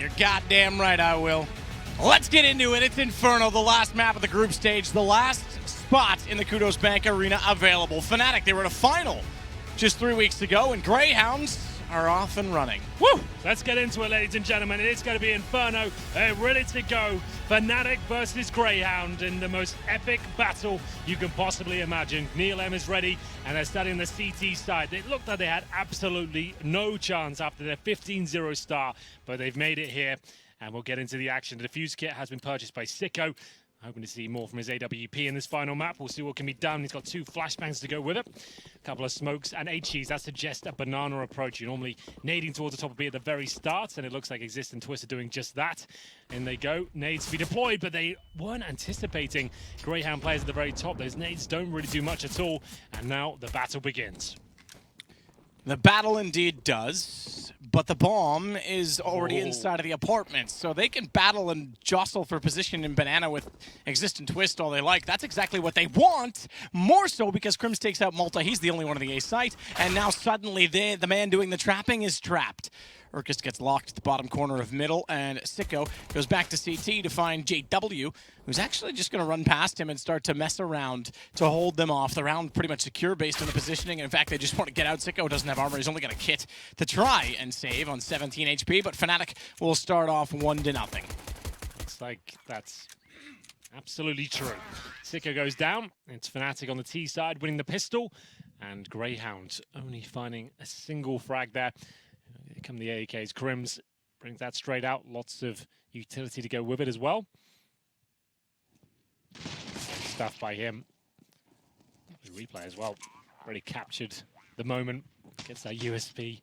You're goddamn right I will. Let's get into it. It's Inferno, the last map of the group stage, the last spot in the Qudos Bank Arena available. Fnatic, they were at a final just 3 weeks ago, and Grayhounds are off and running. Woo! Let's get into it, ladies and gentlemen. It is going to be Inferno. They're ready to go. Fnatic versus Grayhound in the most epic battle you can possibly imagine. Neil M is ready, and they're starting on the CT side. It looked like they had absolutely no chance after their 15-0 start, but they've made it here, and we'll get into the action. The defuse kit has been purchased by Sicko. Hoping to see more from his AWP in this final map. We'll see what can be done. He's got 2 flashbangs to go with it. A couple of smokes and HEs. That suggests a banana approach. You're normally nading towards the top of B at the very start, and it looks like Exist and Twist are doing just that. In they go. Nades to be deployed, but they weren't anticipating Grayhound players at the very top. Those nades don't really do much at all, and now the battle begins. The battle indeed does, but the bomb is already inside of the apartment, so they can battle and jostle for position in Banana with Exist and Twist all they like. That's exactly what they want, more so because Crims takes out Malta. He's the only one on the A site, and now suddenly the man doing the trapping is trapped. Urkus gets locked at the bottom corner of middle, and Sicko goes back to CT to find JW, who's actually just going to run past him and start to mess around to hold them off. The round pretty much secure based on the positioning, and in fact, they just want to get out. Sicko doesn't have armor. He's only got a kit to try and save on 17 HP, but Fnatic will start off 1-0. Looks like that's absolutely true. Sicko goes down. It's Fnatic on the T side winning the pistol, and Grayhound only finding a single frag there. Here come the AAKs. Crims brings that straight out. Lots of utility to go with it as well. Stuff by him. Replay as well. Really captured the moment. Gets that USP.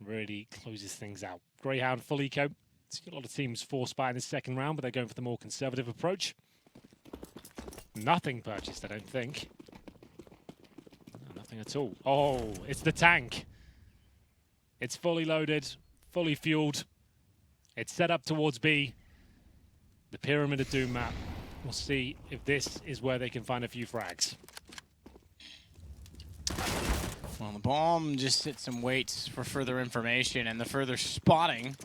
Really closes things out. Grayhound full eco. See a lot of teams force buy in the second round, but they're going for the more conservative approach. Nothing purchased, I don't think. No, nothing at all. Oh, it's the tank. It's fully loaded, fully fueled. It's set up towards B. The Pyramid of Doom map. We'll see if this is where they can find a few frags. Well, the bomb just sits and waits for further information and the further spotting.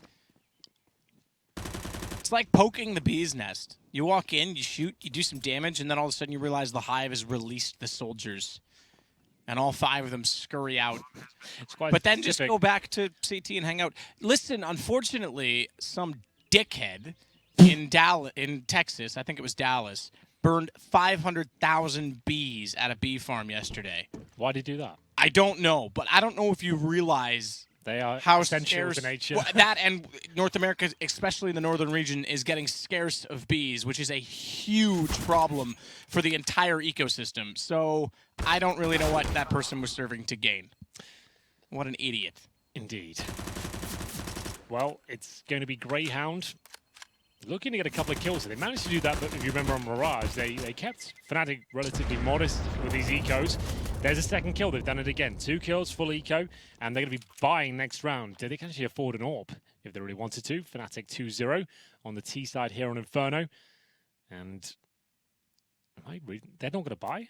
It's like poking the bee's nest. You walk in, you shoot, you do some damage, and then all of a sudden you realize the Hive has released the soldiers. And all 5 of them scurry out. It's quite but then specific. just go back to CT and hang out. Listen, unfortunately, some dickhead in Texas, I think it was Dallas, burned 500,000 bees at a bee farm yesterday. Why did he do that? I don't know, but I don't know if you realize they are how essential scarce to nature. Well, that and North America, especially in the northern region, is getting scarce of bees, which is a huge problem for the entire ecosystem. So I don't really know what that person was serving to gain. What an idiot. Indeed. Well, it's going to be Grayhound looking to get a couple of kills. They managed to do that, but if you remember on Mirage, they kept Fnatic relatively modest with these ecos. There's a second kill. They've done it again. 2 kills, full eco, and they're going to be buying next round. They can actually afford an AWP if they really wanted to. Fnatic 2-0 on the T side here on Inferno. And they're not going to buy?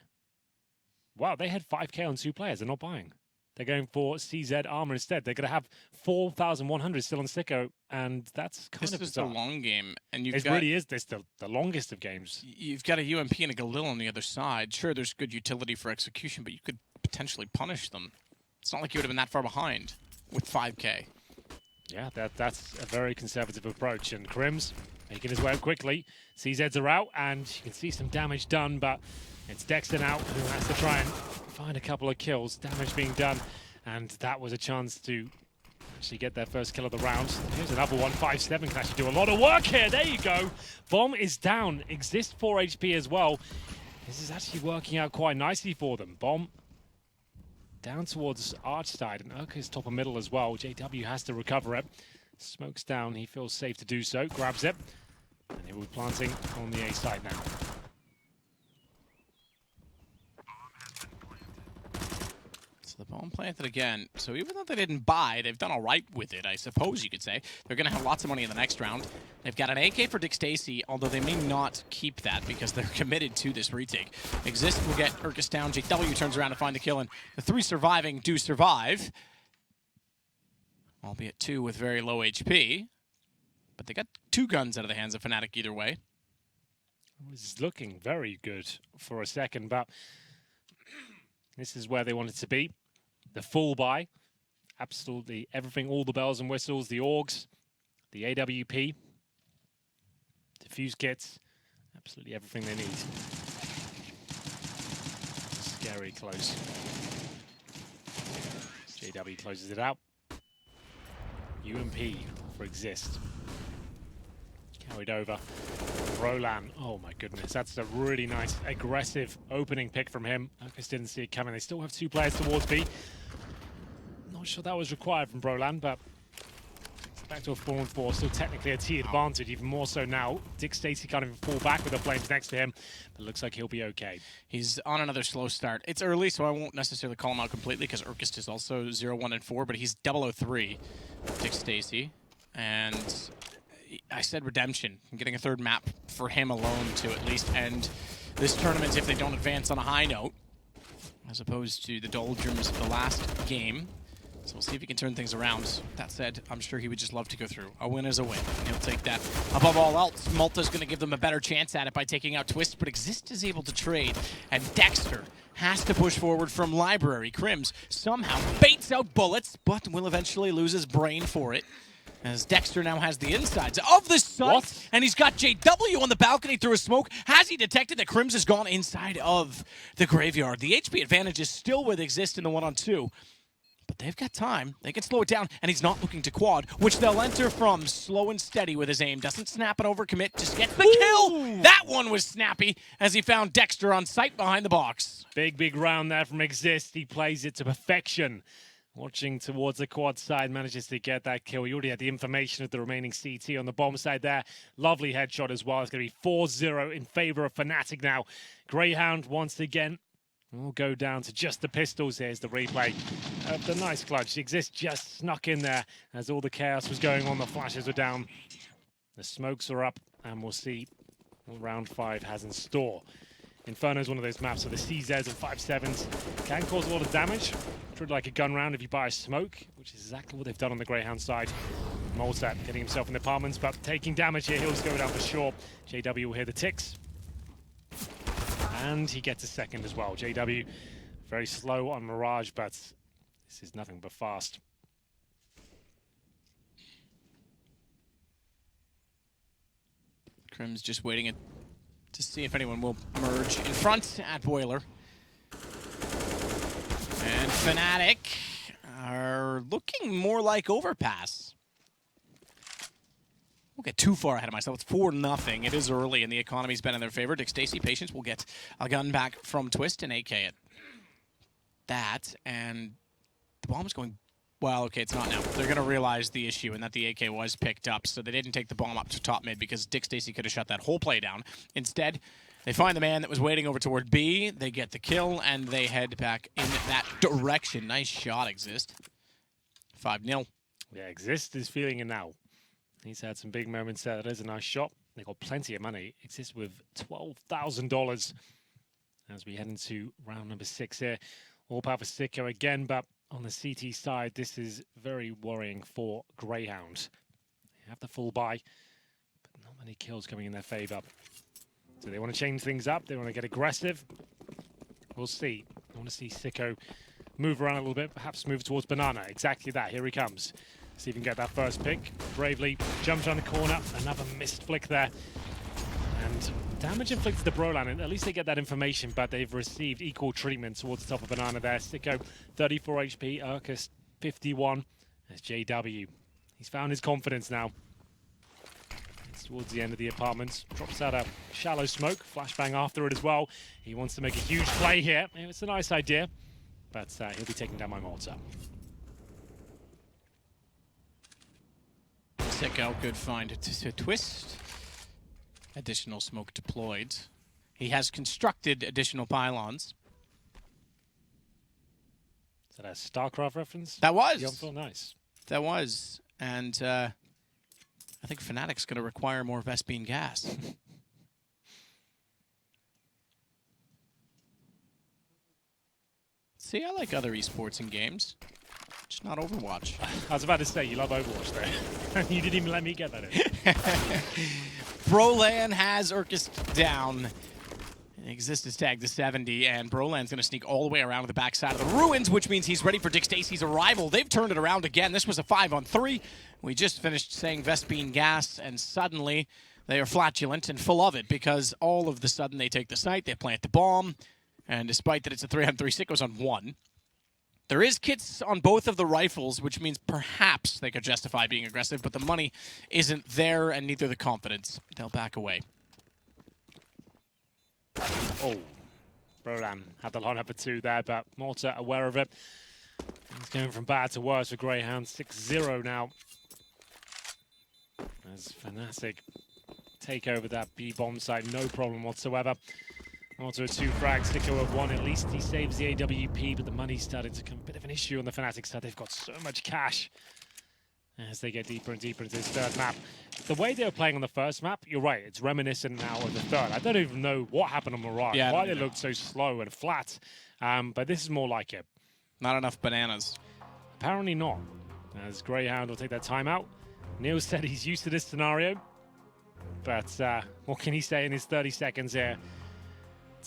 Wow, they had 5k on 2 players. They're not buying. They're going for CZ armor instead. They're going to have 4,100 still on Sicko, and that's kind of bizarre. This is a long game, and it really is. This the longest of games. You've got a UMP and a Galil on the other side. Sure, there's good utility for execution, but you could potentially punish them. It's not like you would have been that far behind with 5k. Yeah, that's a very conservative approach, and Crims making his way out quickly. CZs are out, and you can see some damage done, but it's Dexter now who has to try and find a couple of kills. Damage being done, and that was a chance to actually get their first kill of the round. Here's another one. 5-7 can actually do a lot of work here. There you go. Bomb is down. Exist 4 HP as well. This is actually working out quite nicely for them. Bomb down towards Arch side, and Urkus top of middle as well. JW has to recover it. Smokes down. He feels safe to do so. Grabs it, and he will be planting on the A side now. The bomb planted again. So even though they didn't buy, they've done all right with it, I suppose you could say. They're going to have lots of money in the next round. They've got an AK for Dick Stacy, although they may not keep that because they're committed to this retake. Exist will get Urkus down. JW turns around to find the kill, and the 3 surviving do survive. Albeit 2 with very low HP. But they got 2 guns out of the hands of Fnatic either way. It was looking very good for a second, but this is where they wanted to be. The full buy. Absolutely everything, all the bells and whistles, the AUGs, the AWP, defuse kits, absolutely everything they need. Scary close. JW closes it out. UMP for Exist. Carried over. Roland, oh my goodness, that's a really nice, aggressive opening pick from him. Marcus didn't see it coming. They still have 2 players towards B. Not sure that was required from Broland, but back to a 4-on-4, still technically a T advantage, even more so now. Dick Stacey can't even fall back with the flames next to him, but looks like he'll be okay. He's on another slow start. It's early, so I won't necessarily call him out completely because Urkist is also 0-1-4, but he's 0-0-3, Dick Stacey. And I said redemption. I'm getting a 3rd map for him alone to at least end this tournament if they don't advance on a high note, as opposed to the doldrums of the last game. So we'll see if he can turn things around. That said, I'm sure he would just love to go through. A win is a win, and he'll take that. Above all else, Malta's going to give them a better chance at it by taking out Twist, but Exist is able to trade, and Dexter has to push forward from Library. Crims somehow baits out bullets, but will eventually lose his brain for it, as Dexter now has the insides of the site, and he's got JW on the balcony through a smoke. Has he detected that Crims has gone inside of the graveyard? The HP advantage is still with Exist in the 1-on-2. But they've got time. They can slow it down, and he's not looking to quad, which they'll enter from slow and steady with his aim. Doesn't snap and overcommit, just gets the kill. That one was snappy as he found Dexter on sight behind the box. Big round there from Exist. He plays it to perfection. Watching towards the quad side, manages to get that kill. He already had the information of the remaining CT on the bomb side there. Lovely headshot as well. It's going to be 4-0 in favor of Fnatic now. Grayhound once again will go down to just the pistols. Here's the replay of the nice clutch. Exist just snuck in there as all the chaos was going on. The flashes were down. The smokes are up, and we'll see what round 5 has in store. Inferno is one of those maps where the CZs and 5.7s can cause a lot of damage. Treated like a gun round if you buy a smoke, which is exactly what they've done on the Grayhound side. Malta getting himself in the apartments, but taking damage here. He'll just go down for sure. JW will hear the ticks. And he gets a second as well. JW very slow on Mirage, but this is nothing but fast. Crims just waiting to see if anyone will merge in front at Boiler. And Fnatic are looking more like Overpass. Won't get too far ahead of myself. It's 4-0. It is early, and the economy's been in their favor. Dick Stacey, Patience will get a gun back from Twist and AK it. That, and the bomb's going... Well, okay, it's not now. They're going to realize the issue and that the AK was picked up, so they didn't take the bomb up to top mid because Dick Stacey could have shut that whole play down. Instead, they find the man that was waiting over toward B, they get the kill, and they head back in that direction. Nice shot, Exist. 5-0. Yeah, Exist is feeling it now. He's had some big moments there. That is a nice shot. They got plenty of money. Exist with $12,000 as we head into round number 6 here. All power for Sicko again, but on the CT side, this is very worrying for Grayhound. They have the full buy, but not many kills coming in their favor. So they want to change things up. They want to get aggressive. We'll see. I want to see Sicko move around a little bit, perhaps move towards Banana. Exactly that. Here he comes. See if he can get that first pick. Bravely jumps around the corner. Another missed flick there. And damage inflicted to Broland. At least they get that information, but they've received equal treatment towards the top of Banana there. Sicko, 34 HP. Urkis, 51. There's JW. He's found his confidence now. It's towards the end of the apartments. Drops out a shallow smoke. Flashbang after it as well. He wants to make a huge play here. It's a nice idea, but he'll be taken down by Malta. Sicko, good find to Twist. Additional smoke deployed. He has constructed additional pylons. Is that a StarCraft reference? That was. Yeah, nice. That was. And I think Fnatic's going to require more Vespene gas. See, I like other esports and games. Just not Overwatch. I was about to say, you love Overwatch there. You didn't even let me get that in. Brolan has Urkist down. Exist is tagged to 70, and Brolan's going to sneak all the way around to the backside of the ruins, which means he's ready for Dick Stacy's arrival. They've turned it around again. This was a 5-on-3. We just finished saying Vespine gas, and suddenly they are flatulent and full of it, because all of the sudden they take the site, they plant the bomb, and despite that it's a 3-on-3, Sicko's on 1. There is kits on both of the rifles, which means perhaps they could justify being aggressive, but the money isn't there, and neither the confidence. They'll back away. Oh, Brolan had the lineup for 2 there, but Malta aware of it. He's going from bad to worse for Grayhound. 6-0 now. As Fnatic take over that B-bomb site, no problem whatsoever. Malta with 2 frags, Sicko with 1. At least he saves the AWP, but the money's starting to become a bit of an issue on the Fnatic side. They've got so much cash as they get deeper and deeper into this 3rd map. The way they were playing on the 1st map, you're right, it's reminiscent now of the 3rd. I don't even know what happened on Mirage, why they looked so slow and flat, but this is more like it. Not enough bananas. Apparently not, as Grayhound will take that timeout. Neil said he's used to this scenario, but what can he say in his 30 seconds here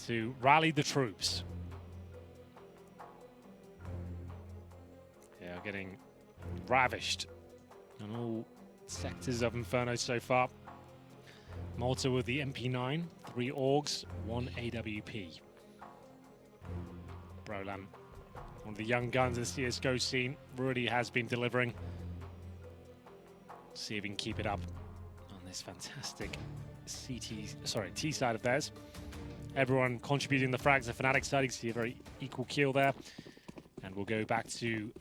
to rally the troops? Yeah, getting ravished on all sectors of Inferno so far. Malta with the MP9, 3 AUGs, 1 AWP. Brolan, one of the young guns in the CSGO scene, really has been delivering. See if he can keep it up on this fantastic T side of theirs. Everyone contributing the frags. The Fnatic side, you can see a very equal kill there. And we'll go back to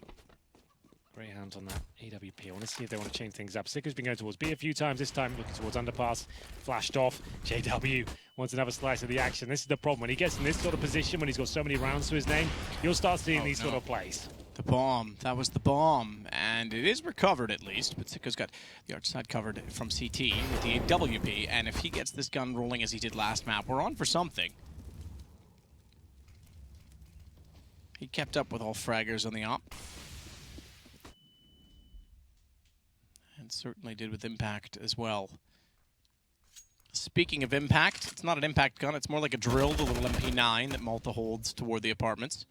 Grayhound on that AWP. I want to see if they want to change things up. Sicko's been going towards B a few times. This time looking towards underpass. Flashed off. JW wants another slice of the action. This is the problem. When he gets in this sort of position, when he's got so many rounds to his name, you'll start seeing these sort of plays. The bomb. That was the bomb. And it is recovered at least, but Sicko's got the arch side covered from CT with the AWP. And if he gets this gun rolling as he did last map, we're on for something. He kept up with all fraggers on the op. And certainly did with Impact as well. Speaking of Impact, it's not an Impact gun, it's more like a drilled little MP9 that Malta holds toward the apartments.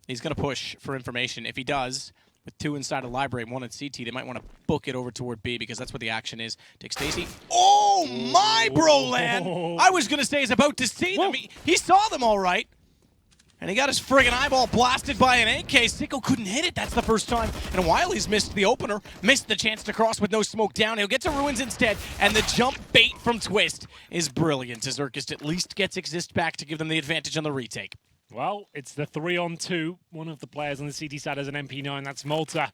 He's going to push for information. If he does, with 2 inside a library and 1 at CT, they might want to book it over toward B because that's where the action is. Dick Stacy. Oh my, Brolan! I was going to say he's about to see them. He saw them all right. And he got his friggin' eyeball blasted by an AK. Sicko couldn't hit it. That's the first time in a while he's missed the opener. Missed the chance to cross with no smoke down. He'll get to Ruins instead. And the jump bait from Twist is brilliant as Urkist at least gets Exist back to give them the advantage on the retake. Well, it's the 3-on-2. One of the players on the CT side has an MP9. That's Malta.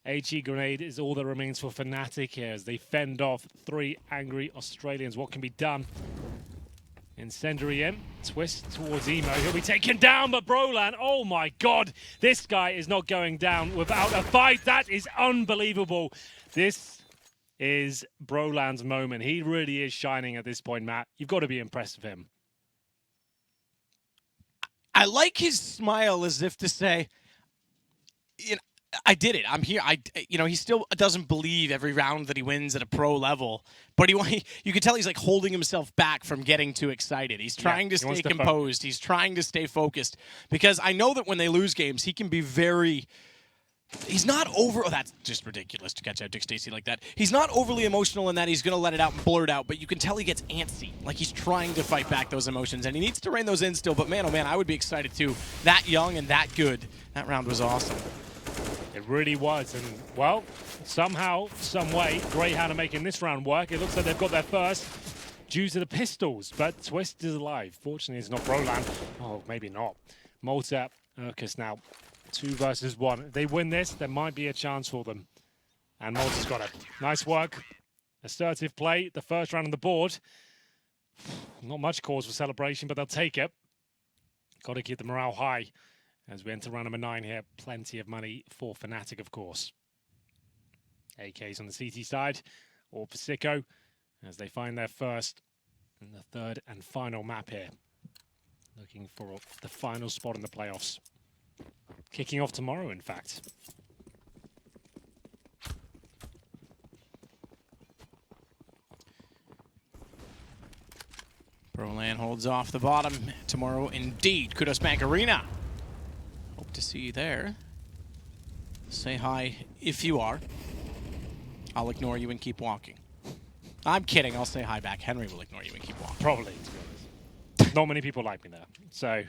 HE grenade is all that remains for Fnatic here as they fend off 3 angry Australians. What can be done? Incendiary in, Twist towards Emo. He'll be taken down, but Brolan, oh my god, this guy is not going down without a fight. That is unbelievable. This is Brolan's moment. He really is shining at this point, Matt. You've got to be impressed with him. I like his smile as if to say, you know, I did it. I'm here. He still doesn't believe every round that he wins at a pro level, but you can tell he's like holding himself back from getting too excited. He's trying to stay composed. He's trying to stay focused because I know that when they lose games, he can be very. He's not over. Oh, that's just ridiculous to catch out Dick Stacy like that. He's not overly emotional in that he's going to let it out and blurt out, but you can tell he gets antsy. Like he's trying to fight back those emotions, and he needs to rein those in still. But man, oh man, I would be excited too. That young and that good. That round was awesome. It really was, and well, somehow, some way, Grayhound are making this round work. It looks like they've got their first due to the pistols, but Twist is alive. Fortunately, it's not Brolan. Oh, maybe not. Malta, Urkist now, 2 versus 1. If they win this, there might be a chance for them. And Malta's got it. Nice work. Assertive play, the first round on the board. Not much cause for celebration, but they'll take it. Got to keep the morale high. As we enter round number 9 here, plenty of money for Fnatic, of course. AKs on the CT side, or for Sicko, as they find their first and the 3rd and final map here. Looking for the final spot in the playoffs. Kicking off tomorrow, in fact. Brolan holds off the bottom. Tomorrow, indeed, Qudos Bank Arena. Hope to see you there. Say hi if you are. I'll ignore you and keep walking. I'm kidding. I'll say hi back. Henry will ignore you and keep walking. Probably, to be honest. Not many people like me there. So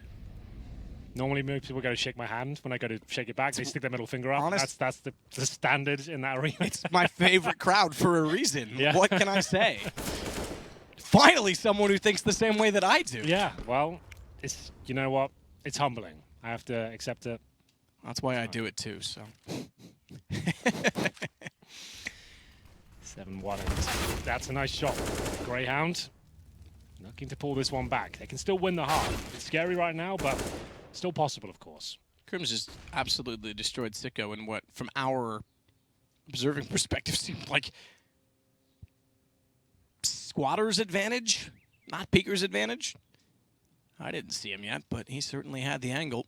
normally most people go to shake my hand. When I go to shake it back, they stick their middle finger up. That's the standard in that arena. It's my favorite crowd for a reason. Yeah. What can I say? Finally, someone who thinks the same way that I do. Yeah, well, it's, you know what? It's humbling. I have to accept it. That's why I do it too, so. 7-1, and that's a nice shot. Grayhound looking to pull this one back. They can still win the half. It's scary right now, but still possible, of course. Crims just absolutely destroyed Sicko in what, from our observing perspective, seemed like squatter's advantage, not peeker's advantage. I didn't see him yet, but he certainly had the angle.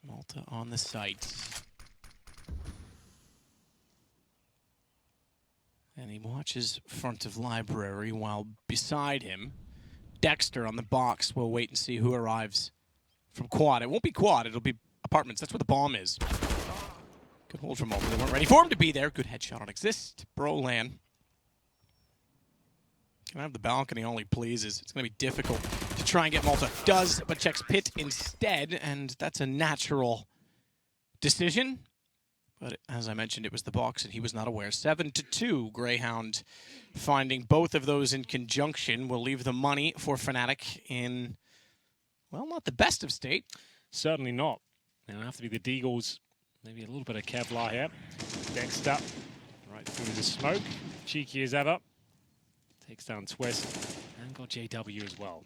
Malta on the site. And he watches front of library while beside him, Dexter on the box will wait and see who arrives from quad. It won't be quad, it'll be apartments. That's where the bomb is. Good hold for a moment. They weren't ready for him to be there. Good headshot on exist. Brolan. Can I have the balcony only, please? It's going to be difficult to try and get Malta. Does, but checks pit instead, and that's a natural decision. But as I mentioned, it was the box, and he was not aware. 7-2, Grayhound finding both of those in conjunction will leave the money for Fnatic in, well, not the best of state. Certainly not. It'll have to be the Deagles. Maybe a little bit of Kevlar here. Dexter right through the smoke. Cheeky as ever. Takes down Twist. And got JW as well.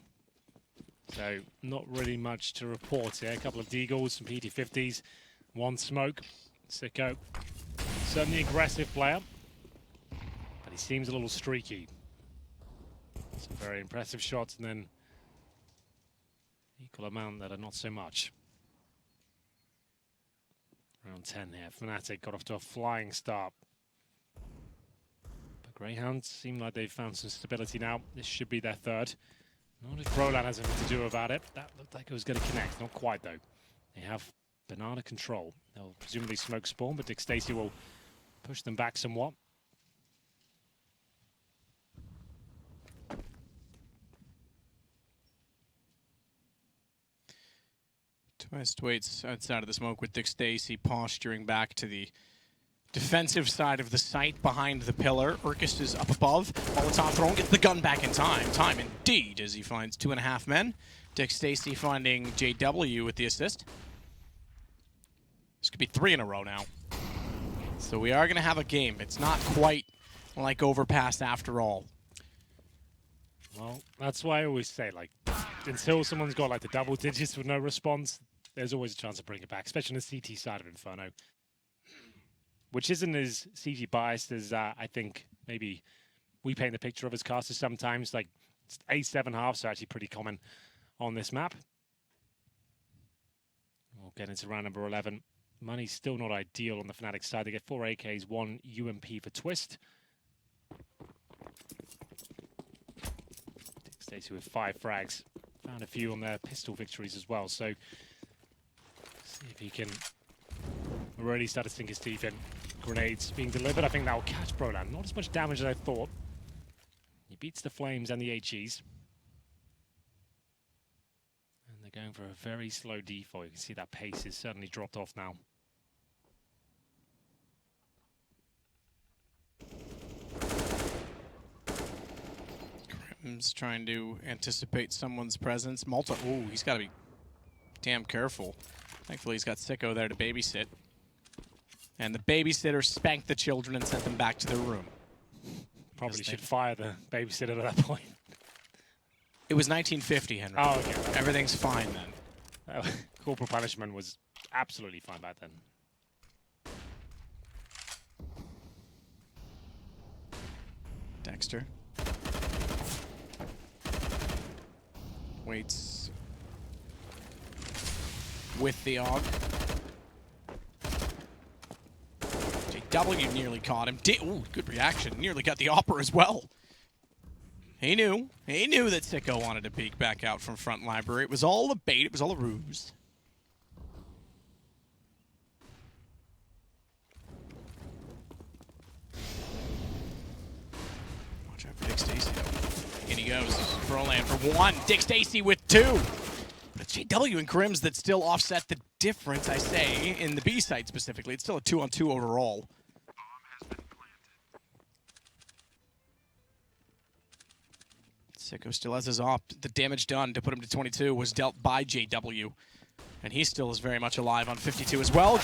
So not really much to report here. A couple of Deagles, some PT50s. One smoke. Sicko. Certainly aggressive player. But he seems a little streaky. Some very impressive shots and then equal amount that are not so much. Round 10 here. Fnatic got off to a flying start. But Greyhounds seem like they've found some stability now. This should be their third. Not if Roland has anything to do about it. That looked like it was going to connect. Not quite, though. They have banana control. They'll presumably smoke spawn, but Dick Stacey will push them back somewhat. Twist waits outside of the smoke with Dick Stacey posturing back to the defensive side of the site behind the pillar. Urkis is up above. Molotov thrown, gets the gun back in time. Time indeed as he finds 2.5 men. Dick Stacey finding JW with the assist. This could be 3 in a row now. So we are going to have a game. It's not quite like Overpass after all. Well, that's why I always say, like, until someone's got like the double digits with no response, there's always a chance to bring it back, especially on the CT side of Inferno, which isn't as CG biased as I think maybe we paint the picture of as casters sometimes. Like 8-7 halves are actually pretty common on this map. We'll get into round number 11. Money's still not ideal on the Fnatic side. They get 4 AKs, 1 UMP for Twist. Stacey with 5 frags. Found a few on their pistol victories as well, so see if he can really start to sink his teeth in. Grenades being delivered. I think that will catch Brolan. Not as much damage as I thought. He beats the Flames and the HEs. And they're going for a very slow default. You can see that pace is certainly dropped off now. Crim's trying to anticipate someone's presence. Malta, ooh, he's got to be damn careful. Thankfully, he's got Sicko there to babysit. And the babysitter spanked the children and sent them back to their room. Probably should fire the babysitter at that point. It was 1950, Henry. Oh, okay. Everything's fine then. Corporal punishment was absolutely fine back then. Dexter. Waits with the AUG. JW nearly caught him. Ooh, good reaction. Nearly got the Opera as well. He knew. He knew that Sicko wanted to peek back out from front library. It was all a bait. It was all a ruse. Watch out for Dick Stacy, though. In he goes. Froland for one. Dick Stacy with two. But it's JW and Grims that still offset the difference, I say, in the B side specifically. It's still a 2-on-2 overall. Sicko still has his op. The damage done to put him to 22 was dealt by JW. And he still is very much alive on 52 as well.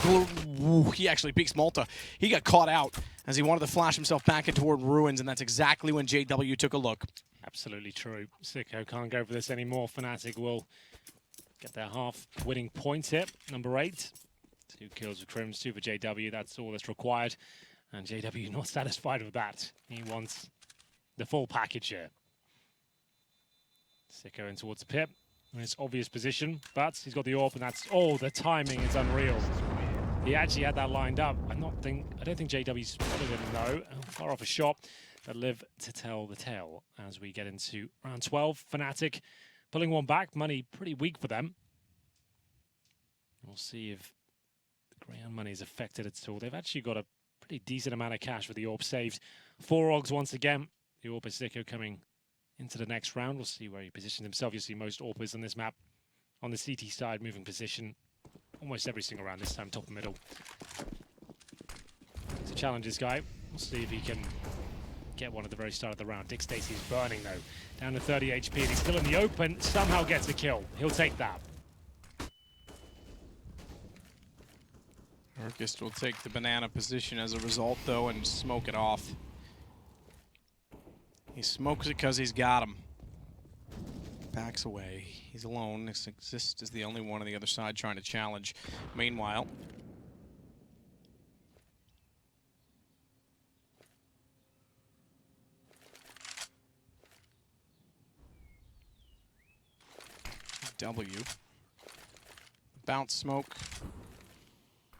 He actually peeks Malta. He got caught out as he wanted to flash himself back in toward Ruins, and that's exactly when JW took a look. Absolutely true. Sicko can't go for this anymore. Fnatic will get their half-winning point here. Number 8. 2 kills for Crims, 2 for JW. That's all that's required. And JW not satisfied with that. He wants the full package here. Sicko in towards the pit. In his obvious position, but he's got the AWP, and that's... Oh, the timing is unreal. He actually had that lined up. I don't think JW spotted him, though. Far off a shot. But live to tell the tale as we get into round 12. Fnatic pulling one back. Money pretty weak for them. We'll see if the Grayhound money is affected at all. They've actually got a pretty decent amount of cash with the AWP saved. 4 Ogs once again. The AWP is Sicko coming into the next round. We'll see where he positions himself. You'll see most AWPers on this map on the CT side moving position almost every single round, this time top and middle. He's a challenges guy. We'll see if he can get one at the very start of the round. Dick Stacy's burning though. Down to 30 HP and he's still in the open. Somehow gets a kill. He'll take that. Orchist will take the banana position as a result though and smoke it off. He smokes it because he's got him. Backs away. He's alone. Exist is the only one on the other side trying to challenge. Meanwhile, W. Bounce smoke.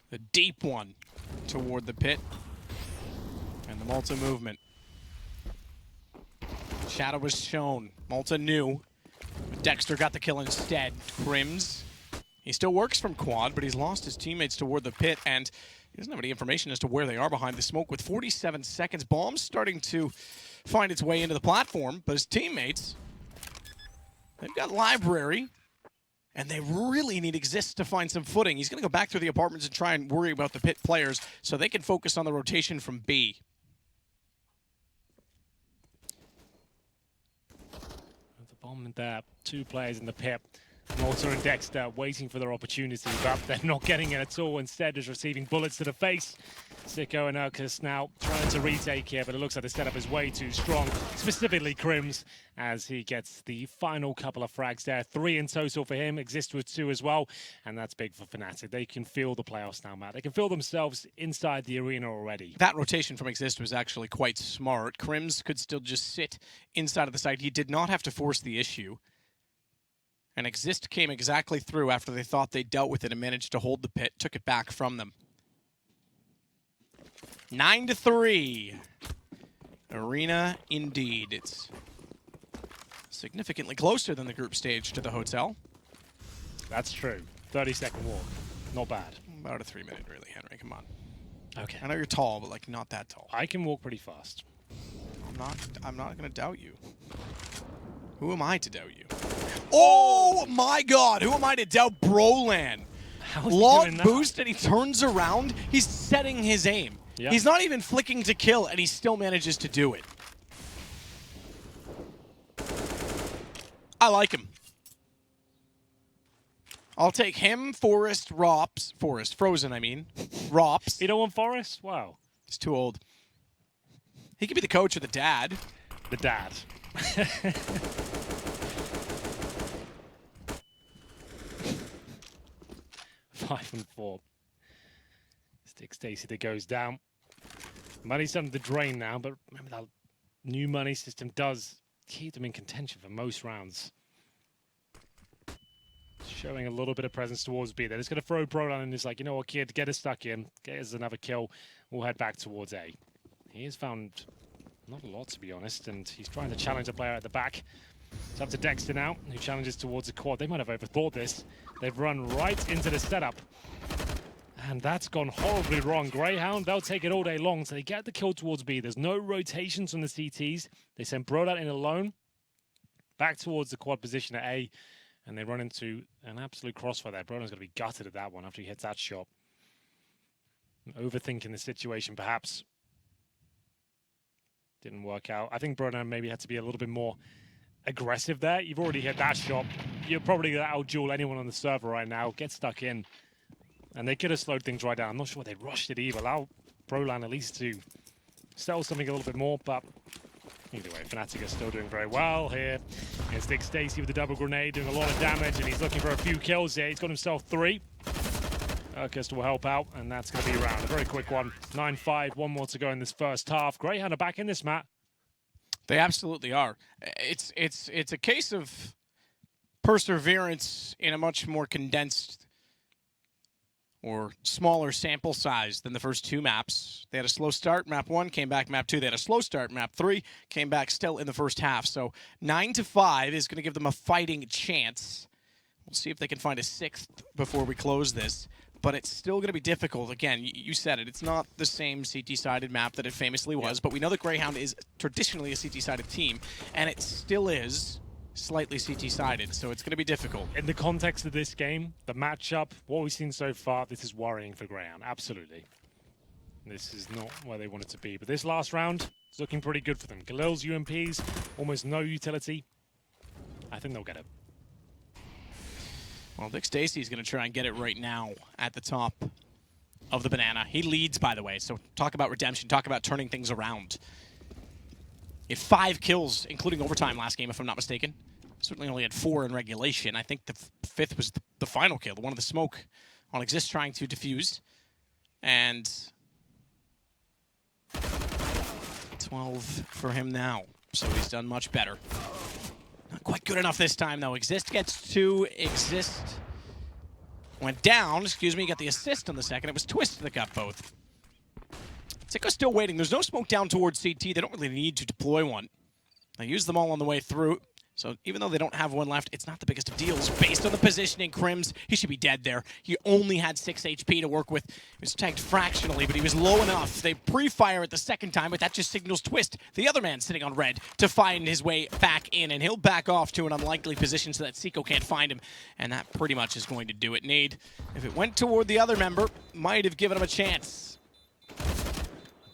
The deep one toward the pit. And the Malta movement. Shadow was shown. Malta knew. But Dexter got the kill instead. Crims. He still works from quad, but he's lost his teammates toward the pit, and he doesn't have any information as to where they are behind the smoke. With 47 seconds, Bomb's starting to find its way into the platform, but his teammates, they've got library, and they really need Exist to find some footing. He's going to go back through the apartments and try and worry about the pit players so they can focus on the rotation from B. Bomb there, 2 players in the pit. Malta and Dexter waiting for their opportunity, but they're not getting it at all. Instead, is receiving bullets to the face. Sicko and Urkus now trying to retake here, but it looks like the setup is way too strong. Specifically, Crims, as he gets the final couple of frags there. 3 in total for him. Exist with 2 as well, and that's big for Fnatic. They can feel the playoffs now, Matt. They can feel themselves inside the arena already. That rotation from Exist was actually quite smart. Crims could still just sit inside of the site. He did not have to force the issue. And Exist came exactly through after they thought they dealt with it and managed to hold the pit, took it back from them. 9-3. Arena indeed. It's significantly closer than the group stage to the hotel. That's true. 30-second walk. Not bad. About a 3-minute, really, Henry. Come on. Okay. I know you're tall, but like not that tall. I can walk pretty fast. I'm not gonna doubt you. Who am I to doubt you? Oh my god, who am I to doubt Brolan? Long boost and he turns around. He's setting his aim. Yeah. He's not even flicking to kill and he still manages to do it. I like him. I'll take him, Forest, Rops. Forest, Frozen, I mean. Rops. You don't want Forest? Wow. He's too old. He could be the coach or the dad. The dad. 5 and 4. Dick Stacy that goes down. Money's starting to drain now, but remember that new money system does keep them in contention for most rounds. showing a little bit of presence towards B. They're just going to throw Broline and it's like, you know what, kid, get us stuck in. Get us another kill. We'll head back towards A. He has found not a lot, to be honest, and he's trying to challenge a player at the back. It's up to Dexter now, who challenges towards a quad. They might have overthought this. They've run right into the setup. And that's gone horribly wrong. Grayhound, they'll take it all day long, so they get the kill towards B. There's no rotations from the CTs. They send Broline in alone, back towards the quad position at A, and they run into an absolute crossfire there. Broline's going to be gutted at that one after he hits that shot. Overthinking the situation, perhaps. Didn't work out. I think Broline maybe had to be a little bit more aggressive there. You've already hit that shot. You're probably going to out-duel anyone on the server right now. Get stuck in. And they could have slowed things right down. I'm not sure they rushed it either. Allow Broline at least to sell something a little bit more, but either way, Fnatic are still doing very well here. It's Nick Stacy with the double grenade, doing a lot of damage, and he's looking for a few kills here. He's got himself 3. Urkist will help out, and that's going to be around. A very quick one. 9-5, 1 more to go in this first half. Grayhound are back in this, Matt. They absolutely are. It's a case of perseverance in a much more condensed or smaller sample size than the first 2 maps. They had a slow start, map 1, came back, map 2. They had a slow start, map 3, came back still in the first half. So 9-5 is going to give them a fighting chance. We'll see if they can find a 6th before we close this. But it's still going to be difficult. Again, you said it. It's not the same CT-sided map that it famously was, but we know that Grayhound is traditionally a CT-sided team, and it still is slightly CT-sided, so it's going to be difficult. In the context of this game, the matchup, what we've seen so far, this is worrying for Grayhound, absolutely. This is not where they want it to be, but this last round is looking pretty good for them. Galil's UMPs, almost no utility. I think they'll get it. Well, Nick Stacy's going to try and get it right now at the top of the banana. He leads, by the way, so talk about redemption, talk about turning things around. He had 5 kills, including overtime last game, if I'm not mistaken. Certainly only had 4 in regulation. I think the 5th was the final kill, the one of the smoke on Exist trying to defuse. And 12 for him now, so he's done much better. Not quite good enough this time, though. Exist gets 2. Exist went down. Excuse me, got the assist on the second. It was Twist that got both. Sicko's still waiting. There's no smoke down towards CT. They don't really need to deploy one. They use them all on the way through. So even though they don't have one left, it's not the biggest of deals. Based on the positioning, Crims, he should be dead there. He only had 6 HP to work with. He was tagged fractionally, but he was low enough. They pre-fire it the second time, but that just signals Twist, the other man sitting on red, to find his way back in. And he'll back off to an unlikely position so that Sicko can't find him. And that pretty much is going to do it. Nade, if it went toward the other member, might have given him a chance.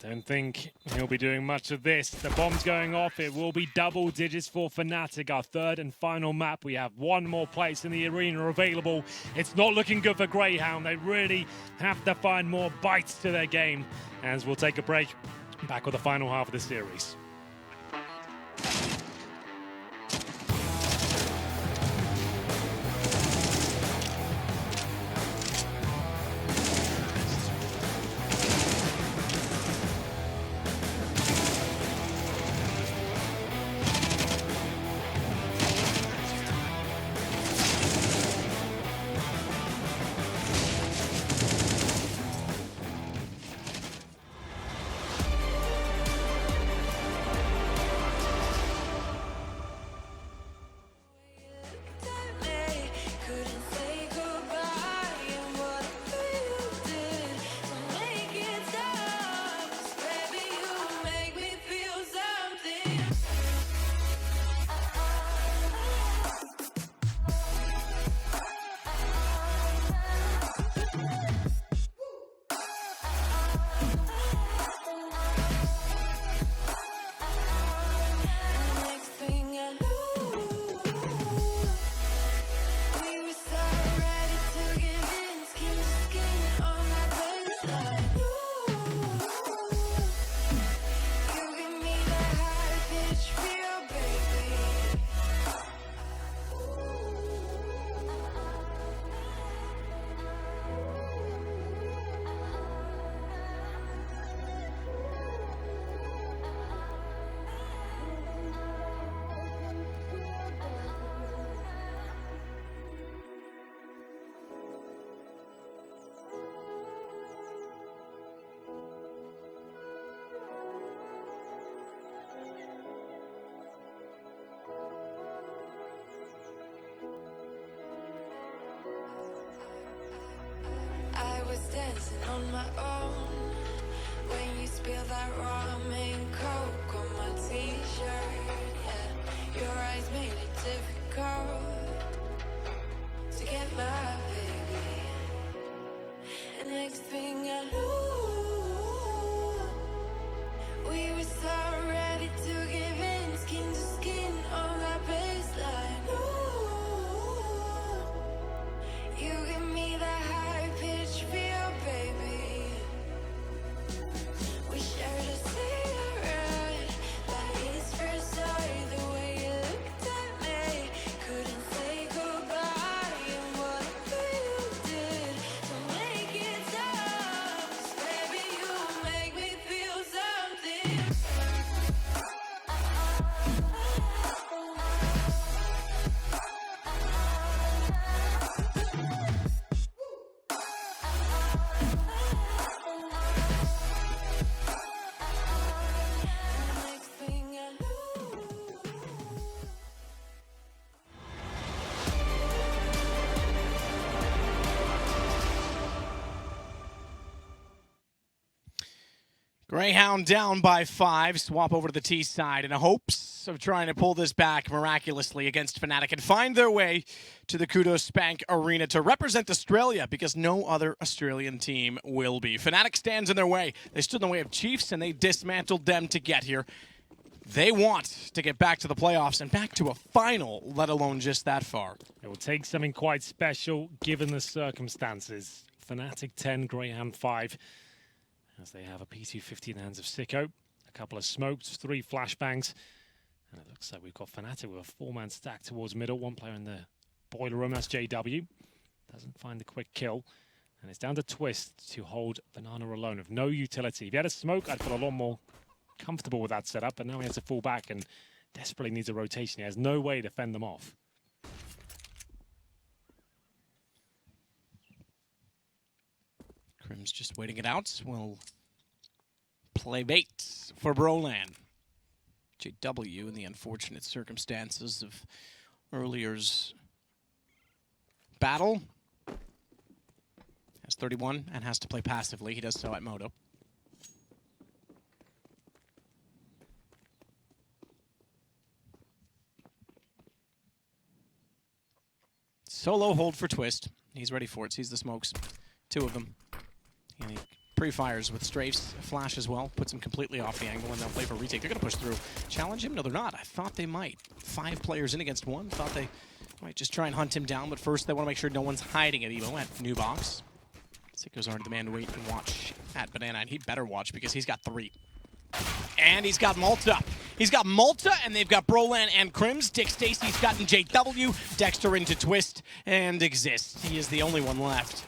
Don't think he'll be doing much of this. The bomb's going off. It will be double digits for Fnatic. Our 3rd and final map. We have 1 more place in the arena available. It's not looking good for Grayhound. They really have to find more bites to their game. As we'll take a break. Back with the final half of the series. Grayhound down by 5. Swap over to the T side in hopes of trying to pull this back miraculously against Fnatic and find their way to the Qudos Bank Arena to represent Australia, because no other Australian team will be. Fnatic stands in their way. They stood in the way of Chiefs and they dismantled them to get here. They want to get back to the playoffs and back to a final, let alone just that far. It will take something quite special given the circumstances. Fnatic 10, Grayhound 5. As they have a P250 in the hands of Sicko, a couple of smokes, 3 flashbangs, and it looks like we've got Fnatic with a 4-man stack towards middle. One player in the boiler room, that's JW. Doesn't find the quick kill, and it's down to Twist to hold Banana alone of no utility. If he had a smoke, I'd feel a lot more comfortable with that setup, but now he has to fall back and desperately needs a rotation. He has no way to fend them off. Crim's just waiting it out. Will play bait for Brolan. JW, in the unfortunate circumstances of earlier's battle, has 31 and has to play passively. He does so at Moto. Solo hold for Twist. He's ready for it. Sees the smokes. 2 of them. And he pre-fires with strafes, flash as well, puts him completely off the angle, and they'll play for a retake. They're going to push through. Challenge him? No, they're not. I thought they might. 5 players in against 1. Thought they might just try and hunt him down, but first they want to make sure no one's hiding at Evo at New Box. Sicko's already the man to wait and watch at Banana, and he better watch because he's got 3. And he's got Malta. He's got Malta, and they've got Brolan and Crims. Dick Stacy's gotten JW. Dexter into Twist and exists. He is the only one left.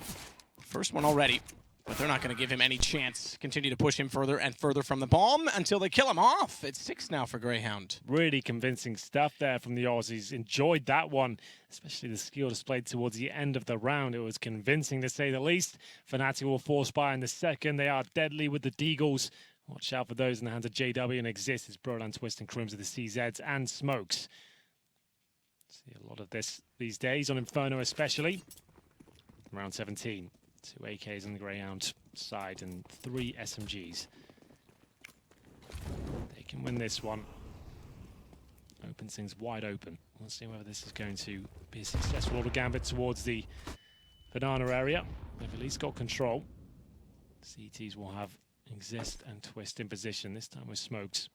First one already, but they're not going to give him any chance. Continue to push him further and further from the bomb until they kill him off. It's 6 now for Grayhound. Really convincing stuff there from the Aussies. Enjoyed that one, especially the skill displayed towards the end of the round. It was convincing to say the least. Fnatic will force buy in the second. They are deadly with the Deagles. Watch out for those in the hands of JW, and exists as Brolan, Twist, and Crims with the CZs and smokes. See a lot of this these days on Inferno especially. Round 17. 2 AKs on the Grayhound side and 3 SMGs. They can win this one. Opens things wide open. We'll see whether this is going to be a successful auto gambit towards the Banana area. They've at least got control. CTs will have Exist and Twist in position, this time with smokes.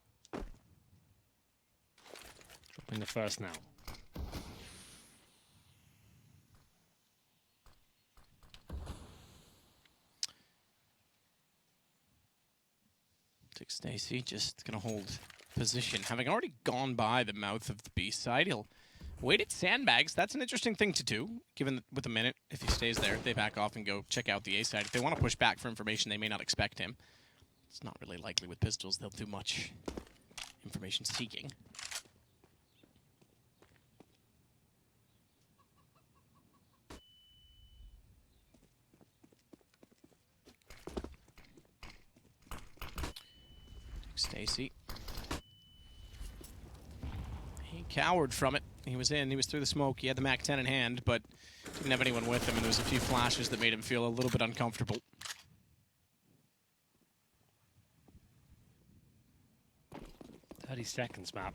Dropping the first now. Dick Stacy just going to hold position. Having already gone by the mouth of the B side, he'll wait at sandbags. That's an interesting thing to do, given with a minute. If he stays there, they back off and go check out the A side. If they want to push back for information, they may not expect him. It's not really likely with pistols. They'll do much information seeking. Stacy. He cowered from it. He was in. He was through the smoke. He had the MAC-10 in hand, but didn't have anyone with him, and there was a few flashes that made him feel a little bit uncomfortable. 30 seconds, map.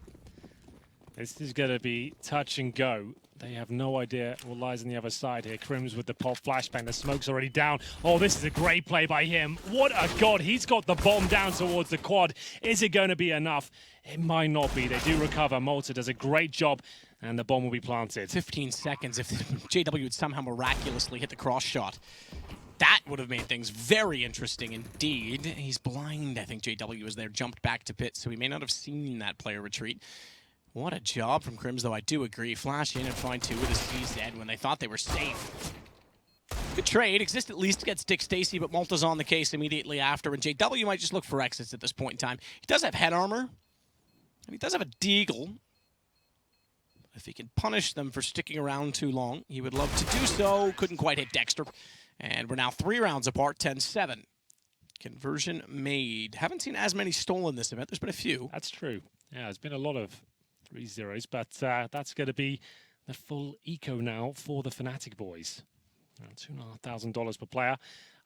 This is going to be touch and go. They have no idea what lies on the other side here. Crims with the pop flashbang. The smoke's already down. Oh, this is a great play by him. What a god. He's got the bomb down towards the quad. Is it going to be enough? It might not be. They do recover. Malta does a great job, and the bomb will be planted. 15 seconds. If JW would somehow miraculously hit the cross shot, that would have made things very interesting indeed. He's blind. I think JW was there, jumped back to pit, so he may not have seen that player retreat. What a job from Crims, though. I do agree. Flash in and find 2 with his CZ when they thought they were safe. Good trade. Exist at least gets Dick Stacy, but Malta's on the case immediately after, and JW might just look for exits at this point in time. He does have head armor, and he does have a deagle. If he can punish them for sticking around too long, he would love to do so. Couldn't quite hit Dexter. And we're now 3 rounds apart, 10-7. Conversion made. Haven't seen as many stolen this event. There's been a few. That's true. Yeah, there's been a lot of 3-0s, but that's going to be the full eco now for the Fnatic boys. Around $2,500 per player.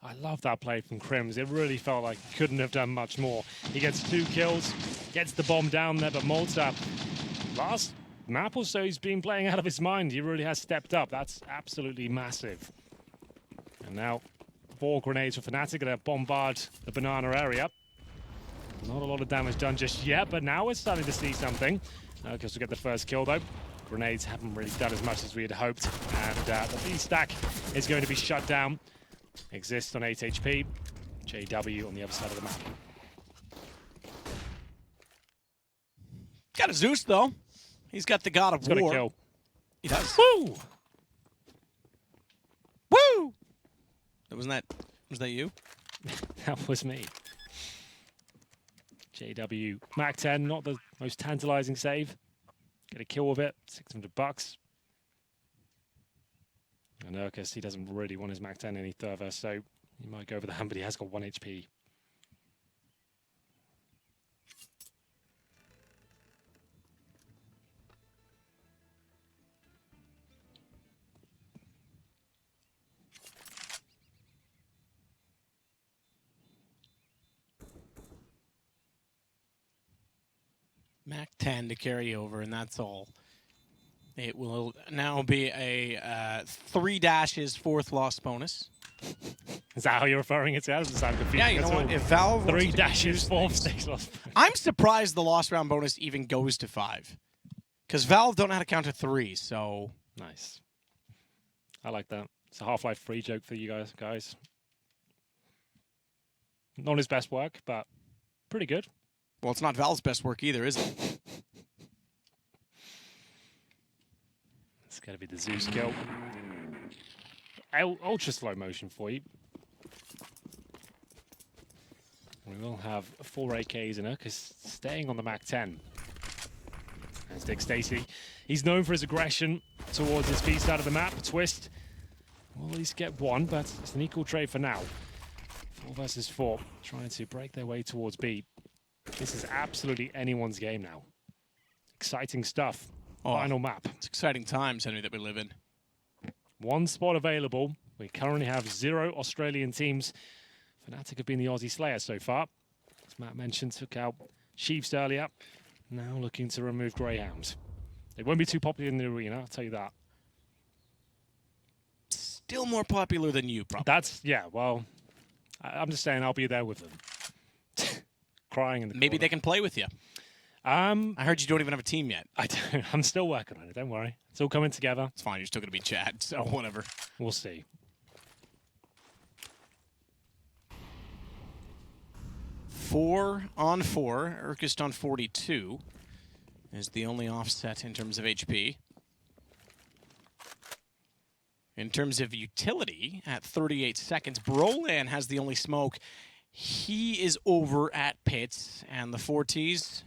I love that play from Crims. It really felt like he couldn't have done much more. He gets 2 kills, gets the bomb down there, but Malta, last map or so, he's been playing out of his mind. He really has stepped up. That's absolutely massive. And now 4 grenades for Fnatic, gonna bombard the banana area. Not a lot of damage done just yet, but now we're starting to see something. Because we get the first kill though. Grenades haven't really done as much as we had hoped. And the B stack is going to be shut down. Exists on 8 HP. JW on the other side of the map. Got a Zeus though. He's got the God of He's got War. a kill. He does. Woo! Woo! Was that you? That was me. JW Mac 10, not the most tantalizing save. Get a kill with it, $600. And Urkus, he doesn't really want his Mac 10 any further, so he might go over the hand, but he has got 1 HP. Mac 10 to carry over, and that's all. It will now be a 3 dashes 4th loss bonus. Is that how you're referring it to? That doesn't sound confusing. Yeah, you know what? If Valve 3 dashes, 4th stage loss. I'm surprised the loss round bonus even goes to 5. Because Valve don't know how to count to 3, so... Nice. I like that. It's a Half-Life 3 joke for you guys. Not his best work, but pretty good. Well, it's not Valve's best work either, is it? It's got to be the Zeus kill. Ultra slow motion for you. We will have 4 AKs in her, because staying on the Mac 10. As Dick Stacey, he's known for his aggression towards his B side of the map. Twist will at least get 1, but it's an equal trade for now. 4 versus 4, trying to break their way towards B. This is absolutely anyone's game now. Exciting stuff. Oh, final map. It's exciting times, Henry, that we live in. 1 spot available. We currently have 0 Australian teams. Fnatic have been the Aussie Slayer so far. As Matt mentioned, took out Chiefs earlier. Now looking to remove Grayhound. They won't be too popular in the arena, I'll tell you that. Still more popular than you, probably. That's, yeah, well, I'm just saying I'll be there with them. Crying in the Maybe corner. they can play with you. I heard you don't even have a team yet. I don't. I'm still working on it, don't worry. It's all coming together. It's fine, you're still going to be Chad, so whatever. We'll see. 4 on 4. Urkus on 42 is the only offset in terms of HP. In terms of utility, at 38 seconds, Brolan has the only smoke. He is over at Pits, and the 4Ts,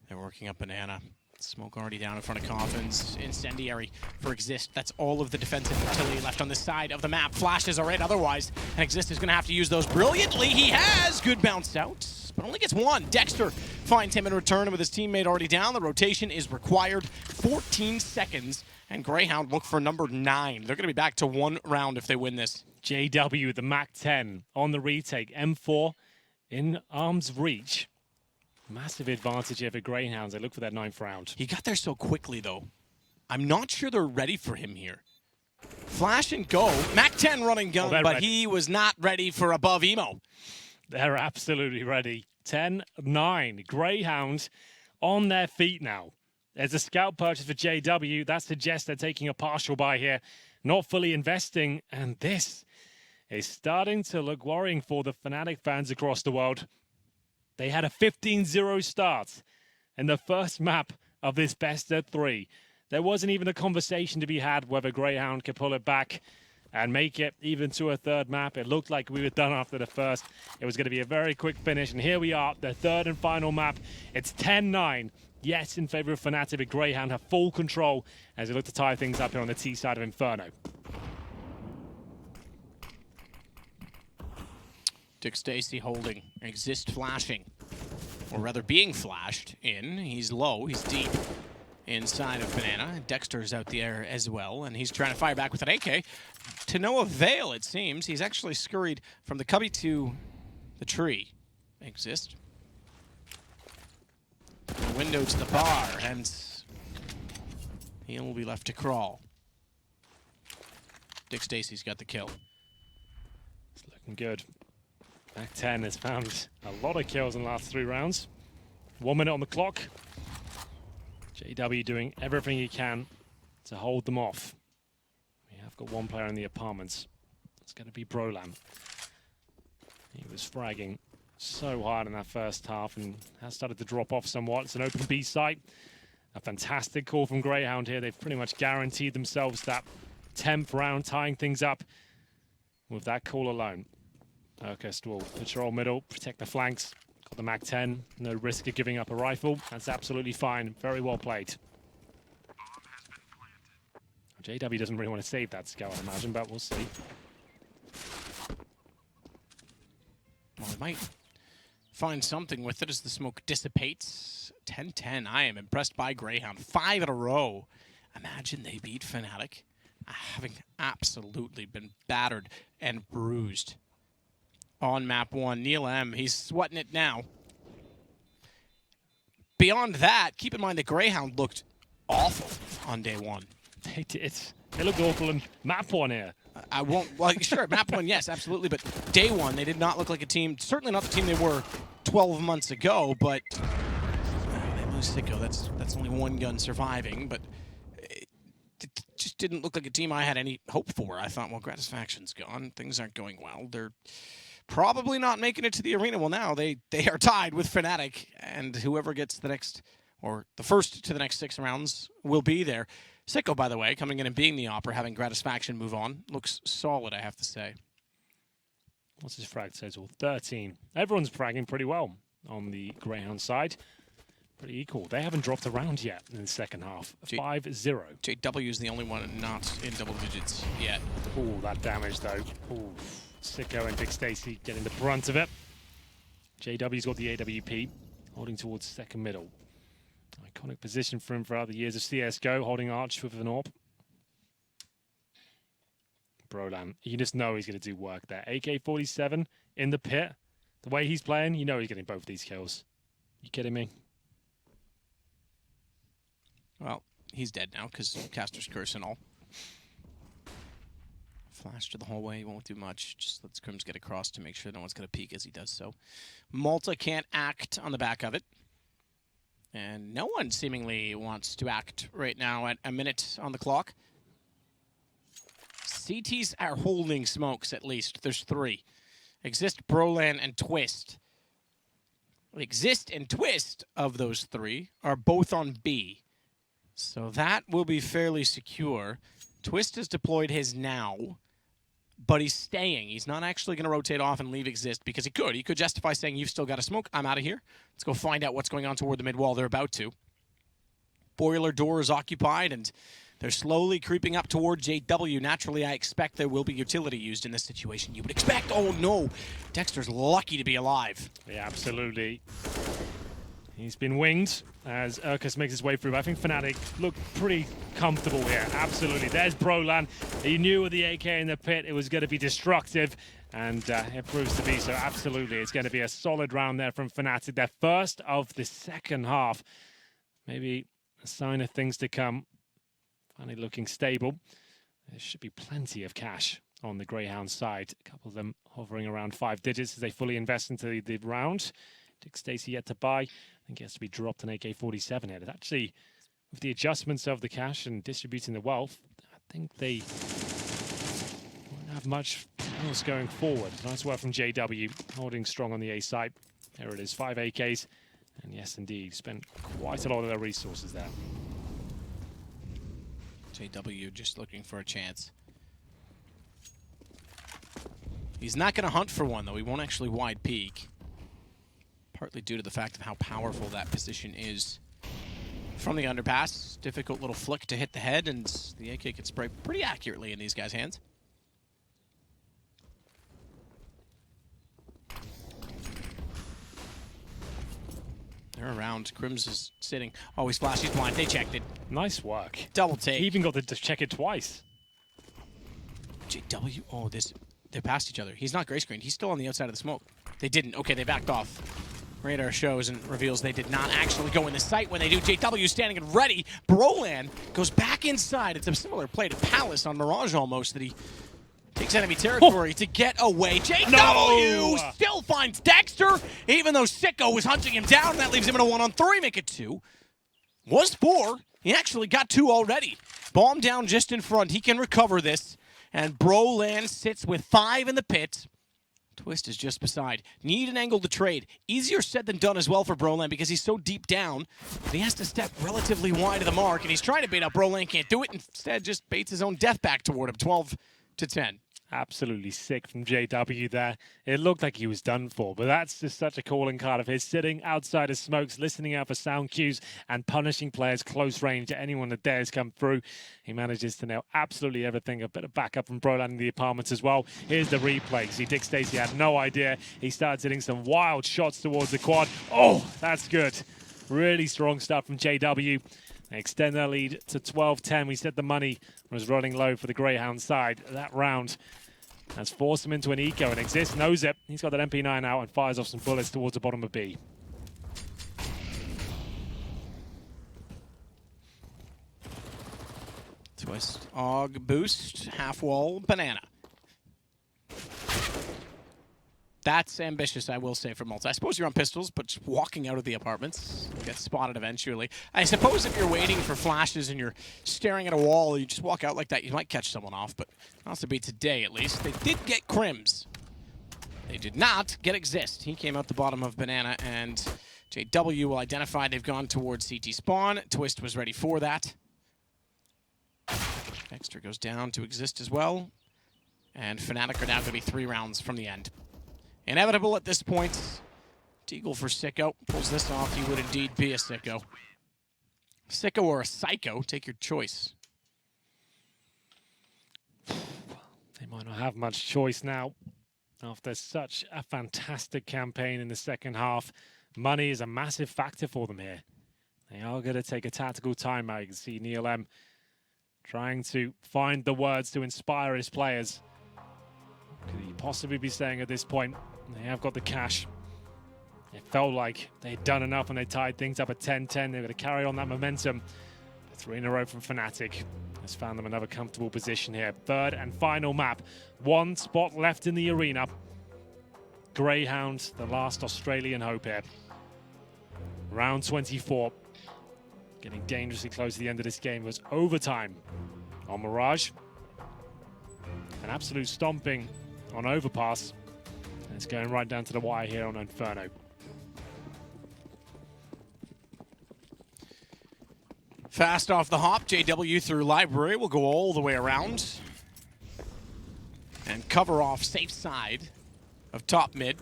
they're working up Banana. Smoke already down in front of Coffins. Incendiary for Exist. That's all of the defensive utility left on this side of the map. Flashes are in otherwise, and Exist is going to have to use those brilliantly. He has good bounce out, but only gets 1. Dexter finds him in return, and with his teammate already down, the rotation is required. 14 seconds, and Grayhound look for number 9. They're going to be back to 1 round if they win this. JW, the Mac 10 on the retake. M4 in arm's reach. Massive advantage here for Greyhounds. They look for that 9th round. He got there so quickly, though. I'm not sure they're ready for him here. Flash and go. Mac 10 running gun, but ready. he was not ready for above emo. They're absolutely ready. 10-9. Greyhound on their feet now. There's a scout purchase for JW. That suggests they're taking a partial buy here. Not fully investing. And this is starting to look worrying for the Fnatic fans across the world. They had a 15-0 start in the first map of this best of 3. There wasn't even a conversation to be had whether Greyhound could pull it back and make it even to a 3rd map. It looked like we were done after the first. It was going to be a very quick finish, and here we are, the 3rd and final map. It's 10-9. Yes, in favor of Fnatic, but Greyhound have full control as they look to tie things up here on the T side of Inferno. Dick Stacey holding, Exist flashing, or rather being flashed in. He's low, he's deep. inside of Banana. Dexter's out there as well, and he's trying to fire back with an AK. To no avail, it seems. He's actually scurried from the cubby to the tree. Exist. The window to the bar, and he will be left to crawl. Dick Stacy's got the kill. It's looking good. Mac 10 has found a lot of kills in the last 3 rounds. 1 minute on the clock. JW doing everything he can to hold them off. We have got 1 player in the apartments. It's going to be Brolan. He was fragging so hard in that first half and has started to drop off somewhat. It's an open B site. A fantastic call from Grayhound here. They've pretty much guaranteed themselves that 10th round, tying things up with that call alone. Urquest will patrol middle, protect the flanks. Got the Mac 10, no risk of giving up a rifle. That's absolutely fine. Very well played. JW doesn't really want to save that scout, I imagine, but we'll see. Well, they might find something with it as the smoke dissipates. 10-10. I am impressed by Grayhound. 5 in a row. Imagine they beat Fnatic, having absolutely been battered and bruised on map 1. Neil M, he's sweating it now. Beyond that, keep in mind that Grayhound looked awful on day 1. They did. They looked awful in map 1 here. I won't, well, sure, map 1, yes, absolutely, but day 1, they did not look like a team, certainly not the team they were 12 months ago, but they lose Sicko. That's only 1 gun surviving, but it just didn't look like a team I had any hope for. I thought, well, Gratisfaction's gone, things aren't going well, they're probably not making it to the arena. Well, now they are tied with Fnatic, and whoever gets the next, or the first to the next 6 rounds will be there. Sicko, by the way, coming in and being the Opera, having Gratisfaction move on, looks solid, I have to say. What's his frag total? 13. Everyone's fragging pretty well on the Greyhound side. Pretty equal. They haven't dropped a round yet in the second half. 5-0. JW is the only one not in double digits yet. Oh, that damage, though. Ooh. Sicko and Dick Stacy getting the brunt of it. JW's got the AWP, holding towards second middle. Iconic position for him throughout the years of CSGO, holding Arch with an AWP. Brolan, you just know he's going to do work there. AK-47 in the pit. The way he's playing, you know he's getting both these kills. You kidding me? Well, he's dead now because Caster's curse and all. Flash to the hallway, won't do much. Just let Scrims get across to make sure no one's going to peek as he does so. Malta can't act on the back of it. And no one seemingly wants to act right now at a minute on the clock. CTs are holding smokes, at least. There's 3. Exist, Brolan, and Twist. Exist and Twist of those 3 are both on B. So that will be fairly secure. Twist has deployed his now, but he's staying. He's not actually going to rotate off and leave Exist because he could. He could justify saying, you've still got a smoke. I'm out of here. Let's go find out what's going on toward the mid wall. They're about to. Boiler door is occupied, and they're slowly creeping up toward JW. Naturally, I expect there will be utility used in this situation. You would expect. Oh, no. Dexter's lucky to be alive. Yeah, absolutely. He's been winged as Urquest makes his way through. I think Fnatic look pretty comfortable here. Absolutely. There's Brolan. He knew with the AK in the pit it was going to be destructive, and it proves to be so. Absolutely. It's going to be a solid round there from Fnatic. Their first of the second half. Maybe a sign of things to come. Finally looking stable. There should be plenty of cash on the Greyhound side. A couple of them hovering around 5 digits as they fully invest into the round. Dick Stacy yet to buy. I think he has to be dropped an AK-47 here. Actually, with the adjustments of the cash and distributing the wealth, I think they won't have much else going forward. Nice work from JW, holding strong on the A site. There it is, 5 AKs. And yes, indeed, spent quite a lot of their resources there. JW just looking for a chance. He's not going to hunt for one, though. He won't actually wide peek. Partly due to the fact of how powerful that position is. From the underpass, difficult little flick to hit the head, and the AK can spray pretty accurately in these guys' hands. They're around. Crims is sitting. Oh, he's flashed. He's blind. They checked it. Nice work. Double take. He even got to check it twice. JW. Oh, they're past each other. He's not gray screened. He's still on the outside of the smoke. They didn't. Okay, they backed off. Radar shows and reveals they did not actually go in the sight. When they do, JW standing and ready. Brolan goes back inside. It's a similar play to Palace on Mirage almost, that he takes enemy territory to get away. JW still finds Dexter, even though Sicko was hunting him down. That leaves him in a 1-on-3. Make it 2. Was 4. He actually got 2 already. Bomb down just in front. He can recover this. And Brolan sits with 5 in the pit. Twist is just beside. Need an angle to trade. Easier said than done as well for Brolan because he's so deep down. But he has to step relatively wide of the mark, and he's trying to bait out Brolan. Can't do it. Instead, just baits his own death back toward him. 12-10. Absolutely sick from JW there. It looked like he was done for, but that's just such a calling card of his, sitting outside of smokes, listening out for sound cues and punishing players close range at anyone that dares come through. He manages to nail absolutely everything. A bit of backup from Brolan in the apartments as well. Here's the replay. See, Dick Stacey had no idea. He starts hitting some wild shots towards the quad. Oh, that's good. Really strong stuff from JW. They extend their lead to 12-10. We said the money was running low for the Grayhound side. That round has forced him into an eco, and Exist knows it. He's got that MP9 out and fires off some bullets towards the bottom of B. Twist, Og, boost, half wall, banana. That's ambitious, I will say, for Malta. I suppose you're on pistols, but just walking out of the apartments, get spotted eventually. I suppose if you're waiting for flashes and you're staring at a wall, you just walk out like that, you might catch someone off, but not to be today, at least. They did get Crims. They did not get Exist. He came out the bottom of banana, and JW will identify they've gone towards CT spawn. Twist was ready for that. Dexter goes down to Exist as well, and Fnatic are now going to be 3 rounds from the end. Inevitable at this point. Deagle for Sicko. Pulls this off. He would indeed be a Sicko. Sicko or a Psycho. Take your choice. They might not have much choice now after such a fantastic campaign in the second half. Money is a massive factor for them here. They are going to take a tactical timeout. You can see Neil M trying to find the words to inspire his players. What could he possibly be saying at this point? They have got the cash. It felt like they had done enough and they tied things up at 10-10. They were going to carry on that momentum. 3 in a row from Fnatic has found them another comfortable position here. Third and final map. 1 spot left in the arena. Grayhound, the last Australian hope here. Round 24. Getting dangerously close to the end of this game was overtime on Mirage. An absolute stomping on Overpass. And it's going right down to the wire here on Inferno. Fast off the hop, JW through Library will go all the way around and cover off safe side of top mid.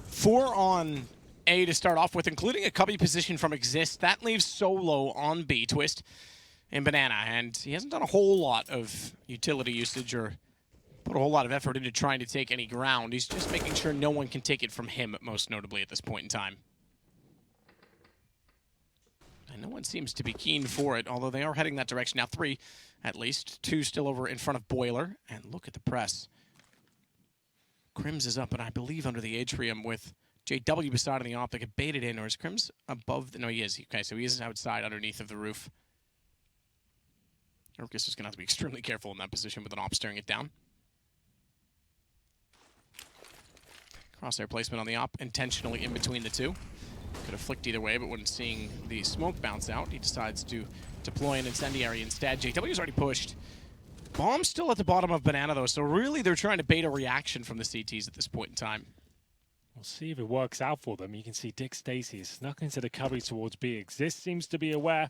4 on A to start off with, including a cubby position from Exist. That leaves Solo on B, Twist in banana, and he hasn't done a whole lot of utility usage or put a whole lot of effort into trying to take any ground. He's just making sure no one can take it from him, most notably at this point in time. And no one seems to be keen for it, although they are heading that direction now. 3, at least. 2 still over in front of Boiler. And look at the press. Crims is up, and I believe under the atrium with JW beside on the op. They could bait it in, or is Crims above? No, he is. Okay, so he is outside underneath of the roof. Orcus is going to have to be extremely careful in that position with an op staring it down. Crosshair placement on the op, intentionally in between the 2. Could have flicked either way, but when seeing the smoke bounce out, he decides to deploy an incendiary instead. JW's already pushed. Bomb's still at the bottom of banana, though, so really they're trying to bait a reaction from the CTs at this point in time. We'll see if it works out for them. You can see Dick Stacey has snuck into the cubby towards B. Exist seems to be aware.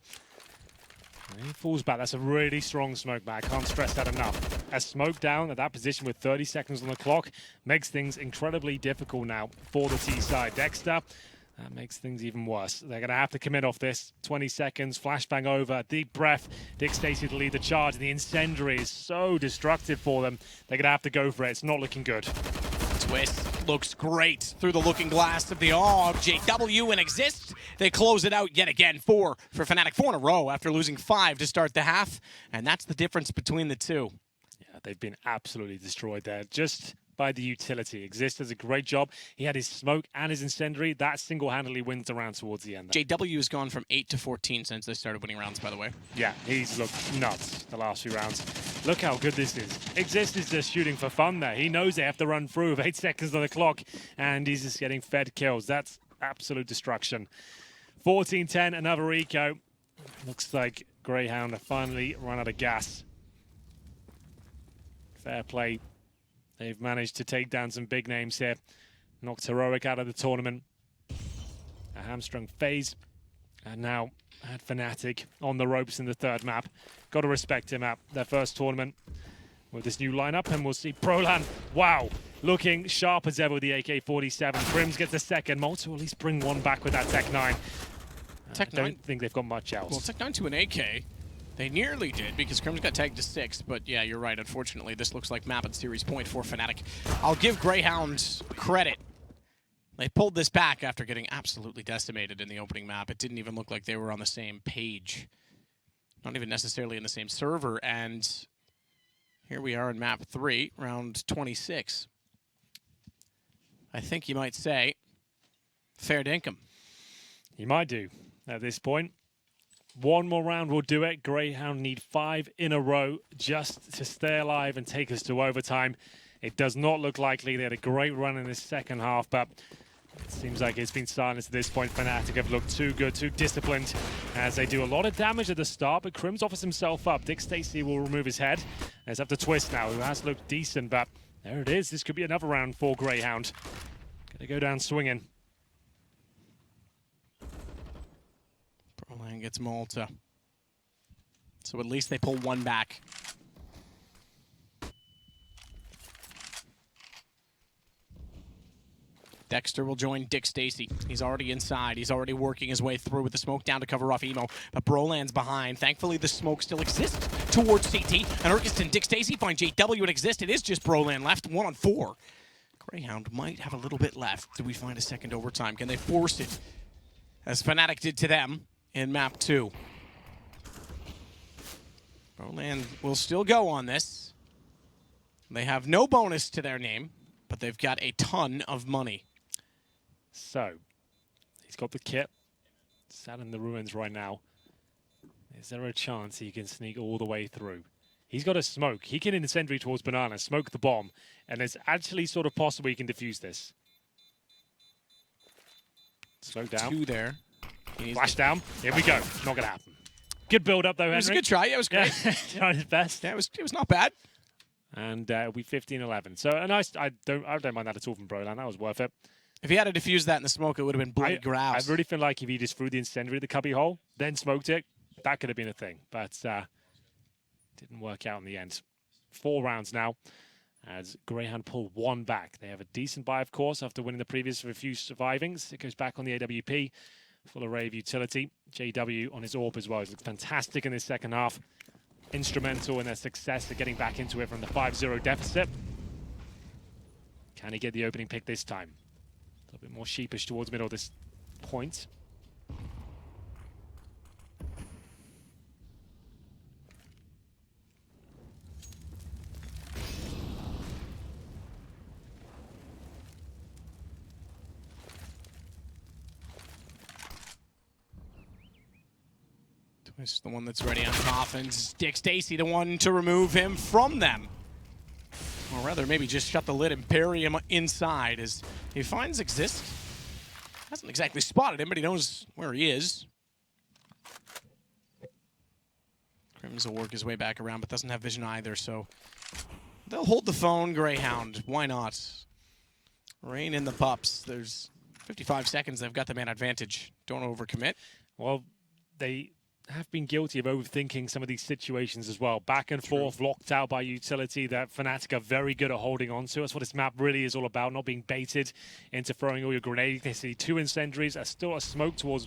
And he falls back. That's a really strong smoke back. Can't stress that enough. A smoke down at that position with 30 seconds on the clock makes things incredibly difficult now for the T side. Dexter, that makes things even worse. They're going to have to commit off this. 20 seconds, flashbang over, deep breath. Dick Stacey to lead the charge. The incendiary is so destructive for them. They're going to have to go for it. It's not looking good. Twist looks great through the looking glass of the AUG. JW and Exist, they close it out yet again. 4 for Fnatic, 4 in a row after losing 5 to start the half. And that's the difference between the two. Yeah, they've been absolutely destroyed there. Just by the utility. Exist does a great job. He had his smoke and his incendiary. That single-handedly wins the round towards the end. JW has gone from 8 to 14 since they started winning rounds, by the way. Yeah, he's looked nuts the last few rounds. Look how good this is. Exist is just shooting for fun there. He knows they have to run through with 8 seconds on the clock, and he's just getting fed kills. That's absolute destruction. 14-10, another eco. Looks like Grayhound have finally run out of gas. Fair play. They've managed to take down some big names here. Knocked Heroic out of the tournament. A hamstrung phase. And now had Fnatic on the ropes in the third map. Got to respect him at their first tournament with this new lineup. And we'll see Prolan, wow, looking sharp as ever with the AK-47. Crims gets a second. Malta will at least bring one back with that Tech 9. I don't think they've got much else. Well, Tech 9 to an AK. They nearly did because Crims got tagged to 6, but yeah, you're right. Unfortunately, this looks like map and series point for Fnatic. I'll give Grayhound credit. They pulled this back after getting absolutely decimated in the opening map. It didn't even look like they were on the same page. Not even necessarily in the same server, and here we are in map 3, round 26. I think you might say, fair dinkum. You might do at this point. One more round will do it. Grayhound need 5 in a row just to stay alive and take us to overtime. It does not look likely. They had a great run in the second half, but it seems like it's been silenced at this point. Fnatic have looked too good, too disciplined, as they do a lot of damage at the start, but Crims offers himself up. Dick Stacey will remove his head. It's up to Twist now, who has looked decent, but there it is. This could be another round for Grayhound. Gonna go down swinging. Prolan gets Malta. So at least they pull one back. Dexter will join Dick Stacey. He's already inside. He's already working his way through with the smoke down to cover off Emo. But Brolan's behind. Thankfully, the smoke still exists towards CT. And Urkist and Dick Stacey find JW and Exist. It is just Brolan left, 1 on 4. Grayhound might have a little bit left. Do we find a second overtime? Can they force it? As Fnatic did to them in map 2. Brolan will still go on this. They have no bonus to their name, but they've got a ton of money. So, he's got the kit. Sat in the ruins right now. Is there a chance he can sneak all the way through? He's got a smoke. He can incendiary towards Banana, smoke the bomb, and it's actually sort of possible he can defuse this. Slow down. 2 there. Flash down. Here we go. Not going to happen. Good build-up, though, Henry. It was a good try. Yeah, it was great. Tried his best. Yeah, it was not bad. And we 15-11. So a nice. I don't mind that at all from Brolan. That was worth it. If he had to defuse that in the smoke, it would have been bloody grouse. I really feel like if he just threw the incendiary at the cubby hole, then smoked it, that could have been a thing. But didn't work out in the end. 4 rounds now, as Grayhound pull 1 back. They have a decent buy, of course, after winning the previous with a few survivings. It goes back on the AWP. Full array of utility. JW on his AWP as well. He's looked fantastic in this second half. Instrumental in their success of getting back into it from the 5-0 deficit. Can he get the opening pick this time? A little bit more sheepish towards middle at this point. Twist, the one that's ready on coffins. Dick Stacey, the one to remove him from them. Or rather, maybe just shut the lid and bury him inside as he finds Exist. Hasn't exactly spotted him, but he knows where he is. Crims will work his way back around, but doesn't have vision either, so they'll hold the phone. Grayhound, why not? Rein in the pups. There's 55 seconds. They've got the man advantage. Don't overcommit. Well, they have been guilty of overthinking some of these situations as well. Back and forth, locked out by utility that Fnatic are very good at holding on to. That's what this map really is all about, not being baited into throwing all your grenades. They see 2 incendiaries, still a smoke towards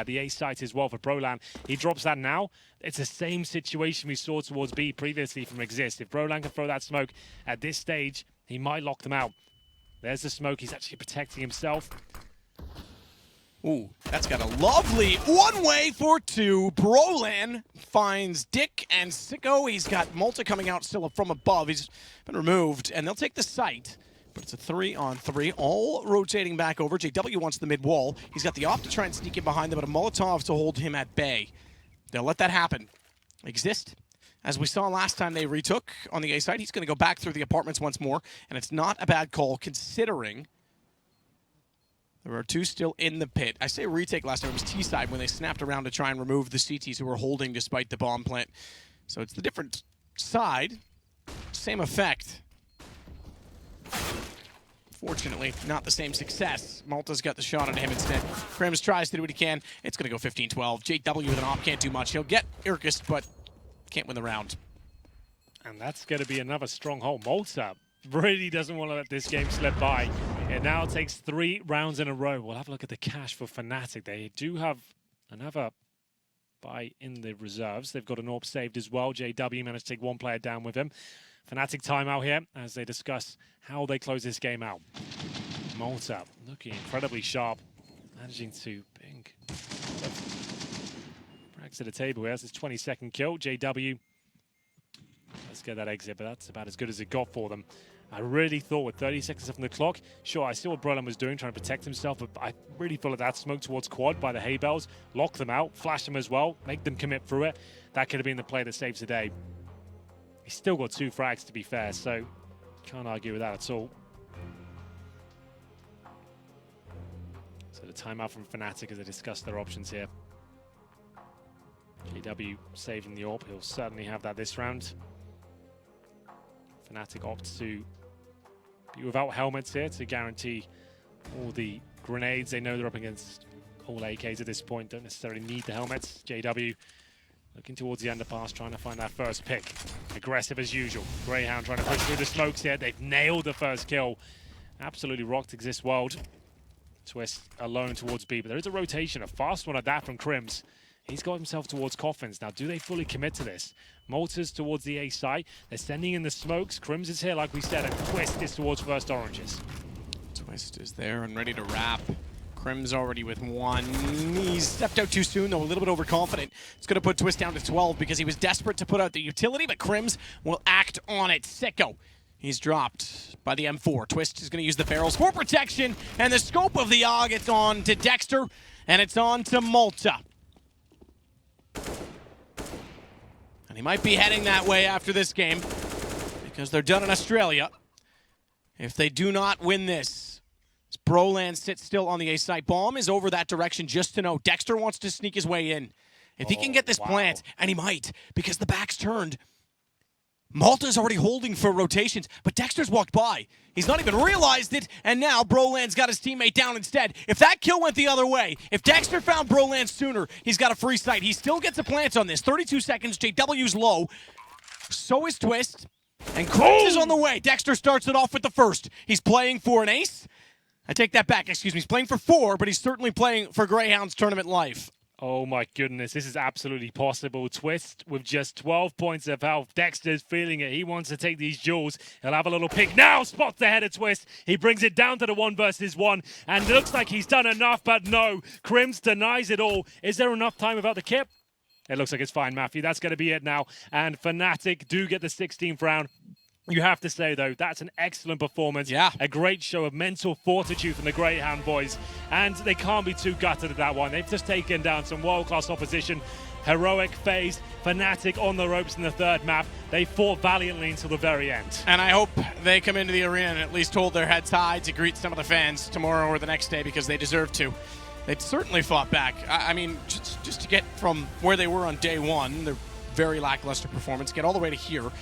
the A site as well for Brolan. He drops that now. It's the same situation we saw towards B previously from Exist. If Brolan can throw that smoke at this stage, he might lock them out. There's the smoke. He's actually protecting himself. Ooh, that's got a lovely one-way for two. Brolan finds Dick and Sicko. He's got Malta coming out still from above. He's been removed, and they'll take the site. But it's a 3-on-3, all rotating back over. JW wants the mid-wall. He's got the op to try and sneak in behind them, but a Molotov to hold him at bay. They'll let that happen. Exist. As we saw last time they retook on the A side, he's going to go back through the apartments once more, and it's not a bad call considering there are two still in the pit. I say retake last time. It was T-side when they snapped around to try and remove the CTs who were holding despite the bomb plant. So it's the different side. Same effect. Fortunately, not the same success. Malta's got the shot on him instead. Crims tries to do what he can. It's going to go 15-12. JW with an op can't do much. He'll get Irkist, but can't win the round. And that's going to be another stronghold. Malta really doesn't want to let this game slip by. It now takes 3 rounds in a row. We'll have a look at the cash for Fnatic. They do have another buy in the reserves. They've got an AWP saved as well. JW managed to take 1 player down with him. Fnatic timeout here as they discuss how they close this game out. Malta looking incredibly sharp, managing to ping Brags to the table here. That's his 22nd kill. JW, let's get that exit, but that's about as good as it got for them. I really thought with 30 seconds left on the clock, sure, I see what Brolan was doing, trying to protect himself, but I really thought that smoke towards quad by the hay bales, lock them out, flash them as well, make them commit through it. That could have been the play that saves the day. He's still got 2 frags, to be fair, so can't argue with that at all. So the timeout from Fnatic as they discuss their options here. JW saving the AWP. He'll certainly have that this round. Fnatic opts to be without helmets here to guarantee all the grenades. They know they're up against all AKs at this point. Don't necessarily need the helmets. JW looking towards the underpass, trying to find that first pick. Aggressive as usual. Grayhound trying to push through the smokes here. They've nailed the first kill. Absolutely rocked Exist World. Twist alone towards B, but there is a rotation, a fast one at that from Crims. He's got himself towards Coffins. Now, do they fully commit to this? Malta's towards the A side. They're sending in the smokes. Crims is here, like we said, and Twist is towards first oranges. Twist is there and ready to wrap. Crims already with 1. He's stepped out too soon, though, a little bit overconfident. It's going to put Twist down to 12 because he was desperate to put out the utility, but Crims will act on it. Sicko. He's dropped by the M4. Twist is going to use the barrels for protection, and the scope of the AUG, it's on to Dexter, and it's on to Malta. And he might be heading that way after this game because they're done in Australia. If they do not win this, Brolan sits still on the A site. Bomb is over that direction just to know. Dexter wants to sneak his way in. If he can get this plant, and he might, because the back's turned. Malta's already holding for rotations, but Dexter's walked by. He's not even realized it, and now Brolan's got his teammate down instead. If that kill went the other way, if Dexter found Brolan sooner, he's got a free sight. He still gets a plant on this. 32 seconds, JW's low. So is Twist, and Crims is on the way. Dexter starts it off with the first. He's playing for an ace. I take that back, excuse me. He's playing for 4, but he's certainly playing for Greyhound's tournament life. Oh my goodness, this is absolutely possible. Twist with just 12 points of health. Dexter's feeling it. He wants to take these jewels. He'll have a little pick now. Spots the head of Twist. He brings it down to the 1 versus 1. And looks like he's done enough, but no. Crims denies it all. Is there enough time without the kip? It looks like it's fine, Matthew. That's going to be it now. And Fnatic do get the 16th round. You have to say, though, that's an excellent performance. Yeah. A great show of mental fortitude from the Greyhound boys. And they can't be too gutted at that one. They've just taken down some world-class opposition. Heroic phase, Fnatic on the ropes in the 3rd map. They fought valiantly until the very end. And I hope they come into the arena and at least hold their heads high to greet some of the fans tomorrow or the next day because they deserve to. They certainly fought back. I mean, just to get from where they were on day 1, their very lackluster performance, get all the way to here,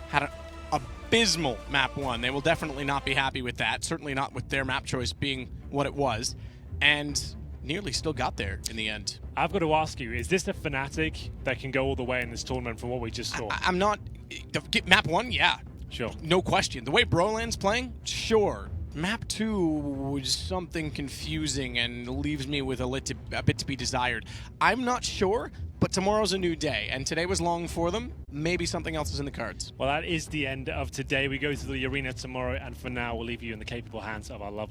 had an abysmal map 1. They will definitely not be happy with that. Certainly not with their map choice being what it was. And nearly still got there in the end. I've got to ask you, is this a Fnatic that can go all the way in this tournament from what we just saw? I'm not... Map 1, yeah. Sure. No question. The way Brolan's playing, sure. Map 2 was something confusing and leaves me with a bit to be desired. I'm not sure, but tomorrow's a new day, and today was long for them. Maybe something else is in the cards. Well, that is the end of today. We go to the arena tomorrow, and for now, we'll leave you in the capable hands of our lovely